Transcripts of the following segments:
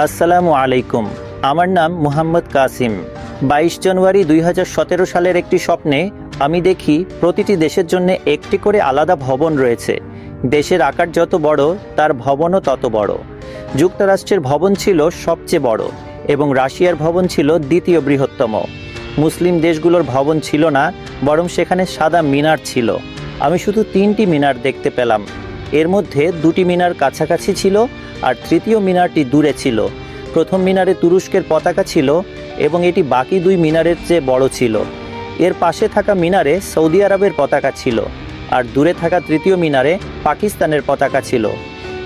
আসসালামু আলাইকুম। আমার নাম মুহাম্মদ কাসিম। 22 জানুয়ারি 2017 সালের একটি স্বপ্নে আমি দেখি প্রতিটি দেশের জন্য একটি করে আলাদা ভবন রয়েছে। দেশের আকার যত বড় তার ভবনও তত বড়। যুক্তরাষ্ট্রের ভবন ছিল সবচেয়ে বড় এবং রাশিয়ার ভবন ছিল দ্বিতীয় বৃহত্তম। মুসলিম দেশগুলোর ভবন ছিল না, বরং সেখানে সাদা মিনার ছিল। আমি শুধু 3টি মিনার দেখতে পেলাম। এর মধ্যে 2টি মিনার কাছাকাছি ছিল আর তৃতীয় মিনারটি দূরে ছিল। প্রথম মিনারে তুরস্কের পতাকা ছিল এবং এটি বাকি 2 মিনারের চেয়ে বড় ছিল। এর পাশে থাকা মিনারে সৌদি আরবের পতাকা ছিল আর দূরে থাকা তৃতীয় মিনারে পাকিস্তানের পতাকা ছিল।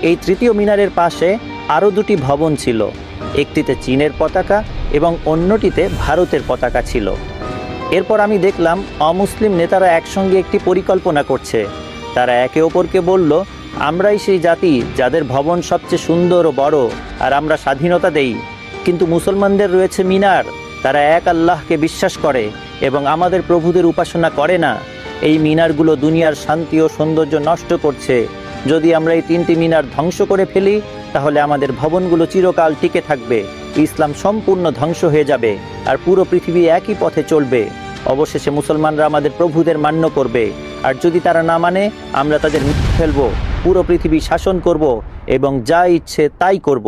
এই তৃতীয় মিনারের পাশে আরও 2টি ভবন ছিল। একটিতে চীনের পতাকা এবং অন্যটিতে ভারতের পতাকা ছিল। এরপর আমি দেখলাম অমুসলিম নেতারা একসঙ্গে একটি পরিকল্পনা করছে। তারা একে অপরকে বলল, আমরাই সেই জাতি যাদের ভবন সবচেয়ে সুন্দর ও বড়, আর আমরা স্বাধীনতা দেই। কিন্তু মুসলমানদের রয়েছে মিনার। তারা এক আল্লাহকে বিশ্বাস করে এবং আমাদের প্রভুদের উপাসনা করে না। এই মিনারগুলো দুনিয়ার শান্তি ও সৌন্দর্য নষ্ট করছে। যদি আমরা এই 3টি মিনার ধ্বংস করে ফেলি, তাহলে আমাদের ভবনগুলো চিরকাল টিকে থাকবে। ইসলাম সম্পূর্ণ ধ্বংস হয়ে যাবে আর পুরো পৃথিবী একই পথে চলবে। অবশেষে মুসলমানরা আমাদের প্রভুদের মান্য করবে, আর যদি তারা না মানে, আমরা তাদের ফেলবো, পুরো পৃথিবী শাসন করব এবং যা ইচ্ছে তাই করব।